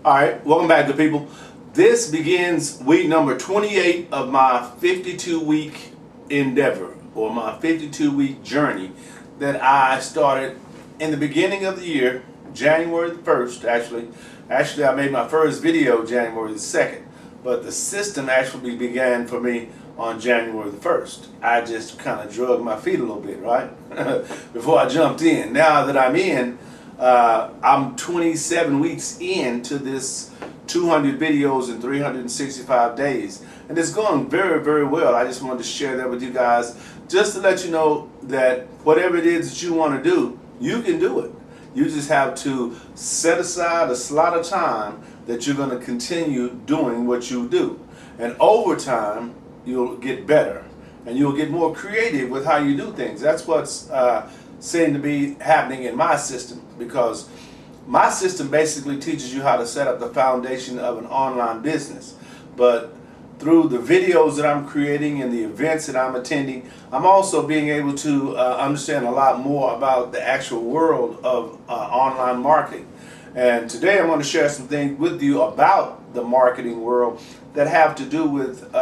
All right, welcome back, good people. This begins week number 28 of my 52-week endeavor, or my 52-week journey that I started in the beginning of the year, January the 1st, actually. Actually, I made my first video January the 2nd, but the system actually began for me on January the 1st. I just kind of drug my feet a little bit, right? Before I jumped in. Now that I'm in, I'm 27 weeks into this 200 videos in 365 days. And it's going very, very well. I just wanted to share that with you guys just to let you know that whatever it is that you want to do, you can do it. You just have to set aside a slot of time that you're going to continue doing what you do. And over time, you'll get better and you'll get more creative with how you do things. That's what's seem to be happening in my system, because my system basically teaches you how to set up the foundation of an online business. But through the videos that I'm creating and the events that I'm attending, I'm also being able to understand a lot more about the actual world of online marketing. And today I'm going to share some things with you about the marketing world that have to do with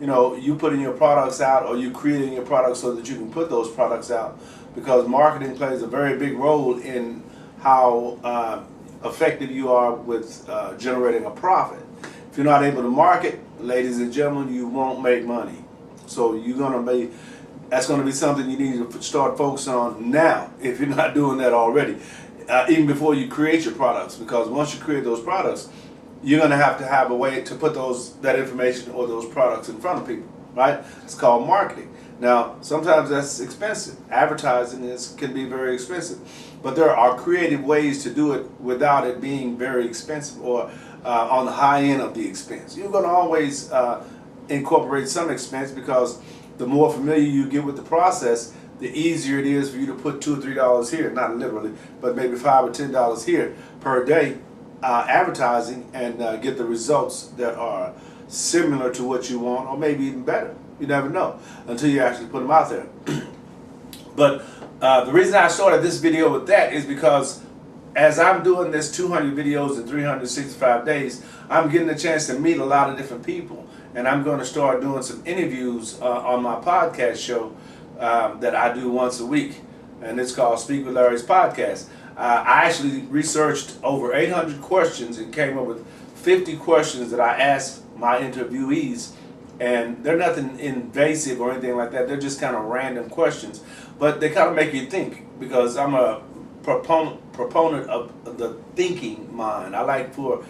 you putting your products out, or you creating your products so that you can put those products out, because marketing plays a very big role in how effective you are with generating a profit. If you're not able to market, ladies and gentlemen, you won't make money. So that's going to be something you need to start focusing on now, if you're not doing that already, even before you create your products. Because once you create those products, you're going to have a way to put that information or those products in front of people, right? It's called marketing. Now, sometimes that's expensive. Advertising can be very expensive, but there are creative ways to do it without it being very expensive or on the high end of the expense. You're going to always incorporate some expense, because the more familiar you get with the process, the easier it is for you to put $2 or $3 here, not literally, but maybe $5 or $10 here per day advertising, and get the results that are similar to what you want, or maybe even better. You never know until you actually put them out there. But the reason I started this video with that is because as I'm doing this 200 videos in 365 days, I'm getting a chance to meet a lot of different people. And I'm going to start doing some interviews on my podcast show that I do once a week. And it's called Speak with Larry's Podcast. I actually researched over 800 questions and came up with 50 questions that I asked my interviewees. And they're nothing invasive or anything like that. They're just kind of random questions. But they kind of make you think, because I'm a proponent of the thinking mind. I like for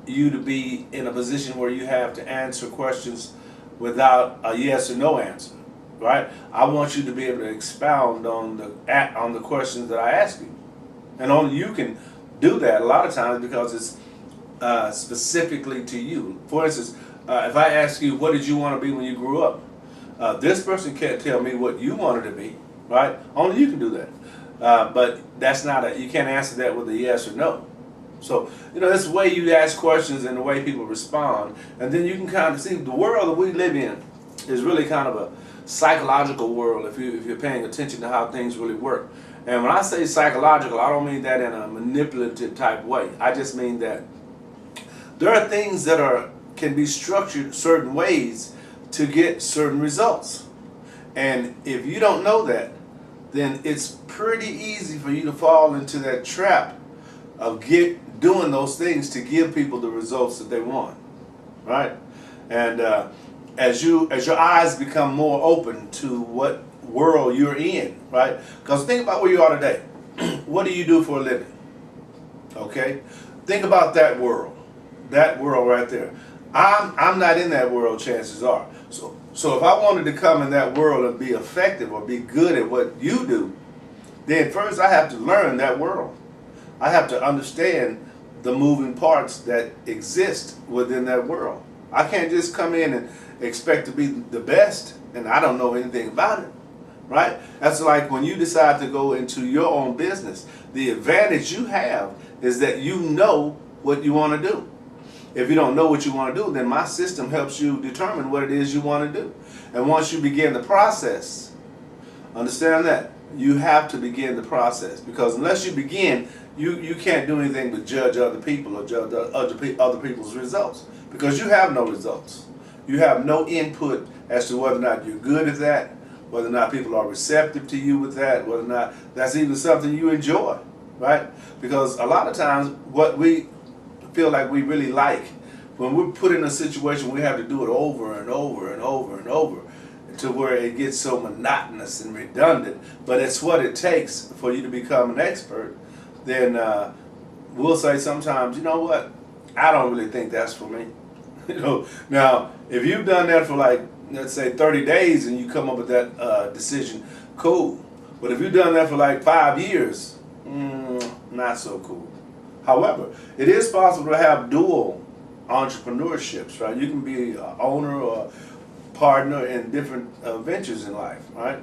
you to be in a position where you have to answer questions without a yes or no answer, right? I want you to be able to expound on the questions that I ask you. And only you can do that a lot of times, because it's specifically to you. For instance, if I ask you, what did you want to be when you grew up? This person can't tell me what you wanted to be, right? Only you can do that. But that's you can't answer that with a yes or no. So, this way you ask questions and the way people respond. And then you can kind of see the world that we live in is really kind of a psychological world, if you're paying attention to how things really work. And when I say psychological, I don't mean that in a manipulative type way. I just mean that there are things that can be structured certain ways to get certain results. And if you don't know that, then it's pretty easy for you to fall into that trap of doing those things to give people the results that they want, right? And as your eyes become more open to what world you're in, right? Because think about where you are today. What do you do for a living? Okay? Think about that world right there. I'm not in that world, chances are. So if I wanted to come in that world and be effective or be good at what you do, then first I have to learn that world. I have to understand the moving parts that exist within that world. I can't just come in and expect to be the best and I don't know anything about it, right? That's like when you decide to go into your own business. The advantage you have is that you know what you want to do. If you don't know what you want to do, then my system helps you determine what it is you want to do. And once you begin the process, understand that, you have to begin the process, because unless you begin, you can't do anything but judge other people or judge other people's results, because you have no results. You have no input as to whether or not you're good at that, whether or not people are receptive to you with that, whether or not that's even something you enjoy, right? Because a lot of times what we feel like we really like, when we're put in a situation we have to do it over and over and over and over, to where it gets so monotonous and redundant, but it's what it takes for you to become an expert, then we'll say sometimes, you know what, I don't really think that's for me. Now, if you've done that for like, let's say 30 days and you come up with that decision, cool. But if you've done that for like 5 years, not so cool. However, it is possible to have dual entrepreneurships, right? You can be an owner or partner in different ventures in life, right?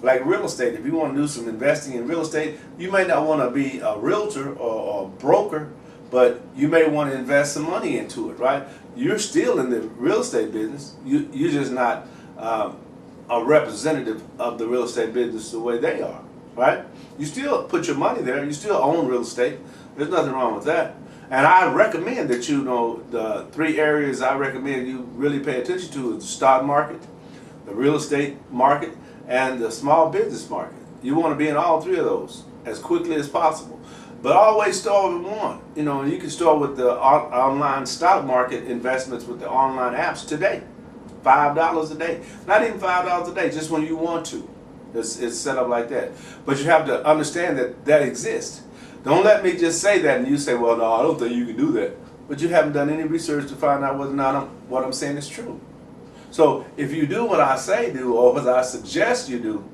Like real estate, if you want to do some investing in real estate, you may not want to be a realtor or a broker, but you may want to invest some money into it, right? You're still in the real estate business. You're just not a representative of the real estate business the way they are, right? You still put your money there. You still own real estate. There's nothing wrong with that. And I recommend that the 3 areas I recommend you really pay attention to is the stock market, the real estate market, and the small business market. You want to be in all 3 of those as quickly as possible. But always start with one. You can start with the online stock market investments with the online apps today. $5 a day. Not even $5 a day, just when you want to. It's set up like that. But you have to understand that exists. Don't let me just say that and you say, well, no, I don't think you can do that. But you haven't done any research to find out whether or not what I'm saying is true. So if you do what I say do, or what I suggest you do,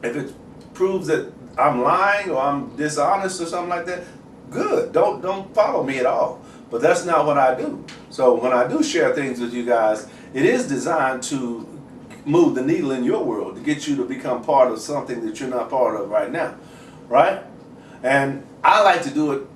if it proves that I'm lying or I'm dishonest or something like that, good. Don't follow me at all. But that's not what I do. So when I do share things with you guys, it is designed to move the needle in your world, to get you to become part of something that you're not part of right now, right? And I like to do it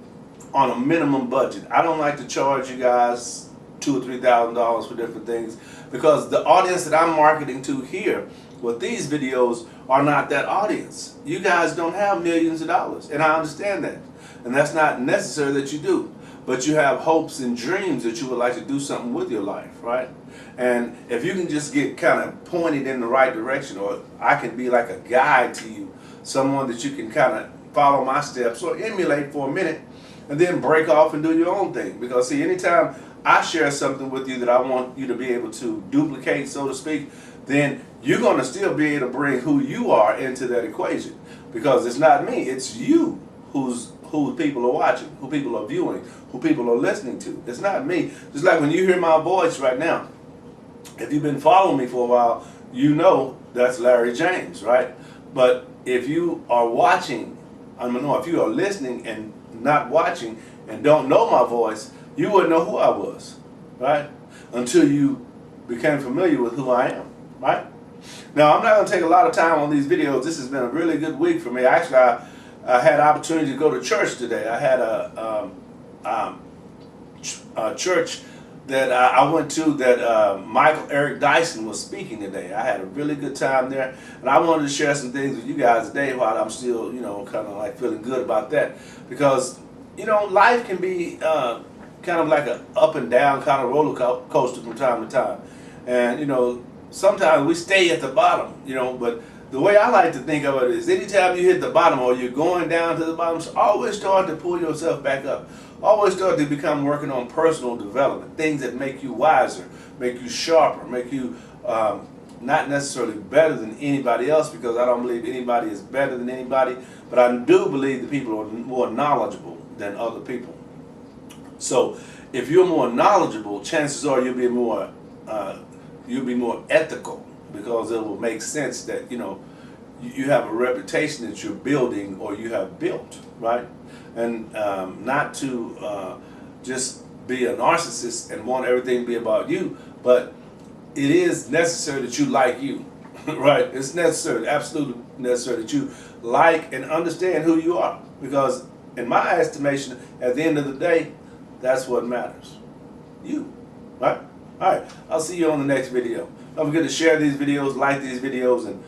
on a minimum budget. I don't like to charge you guys $2,000 or $3,000 for different things, because the audience that I'm marketing to here with these videos are not that audience. You guys don't have millions of dollars, and I understand that. And that's not necessary that you do. But you have hopes and dreams that you would like to do something with your life, right? And if you can just get kind of pointed in the right direction, or I can be like a guide to you, someone that you can kind of follow my steps or emulate for a minute, and then break off and do your own thing. Because see, anytime I share something with you that I want you to be able to duplicate, so to speak, then you're going to still be able to bring who you are into that equation. Because it's not me, it's you who people are watching, who people are viewing, who people are listening to. It's not me. Just like when you hear my voice right now, if you've been following me for a while, you know that's Larry James, right? But if you are watching, if you are listening and not watching and don't know my voice, you wouldn't know who I was, right? Until you became familiar with who I am, right? Now, I'm not going to take a lot of time on these videos. This has been a really good week for me. Actually, I had an opportunity to go to church today. I had a church that I went to that Michael Eric Dyson was speaking today. I had a really good time there, and I wanted to share some things with you guys today while I'm still, kind of like feeling good about that. Because, life can be kind of like an up and down kind of roller coaster from time to time. And, sometimes we stay at the bottom, but the way I like to think of it is anytime you hit the bottom or you're going down to the bottom, always start to pull yourself back up. Always start to become working on personal development, things that make you wiser, make you sharper, make you not necessarily better than anybody else, because I don't believe anybody is better than anybody, but I do believe that people are more knowledgeable than other people. So if you're more knowledgeable, chances are you'll be more ethical, because it will make sense that you have a reputation that you're building or you have built, right? And not to just be a narcissist and want everything to be about you, but it is necessary that you like you, right? It's necessary, absolutely necessary that you like and understand who you are, because in my estimation, at the end of the day, that's what matters. You, right? All right, I'll see you on the next video. Don't forget to share these videos, like these videos, and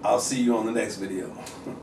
I'll see you on the next video.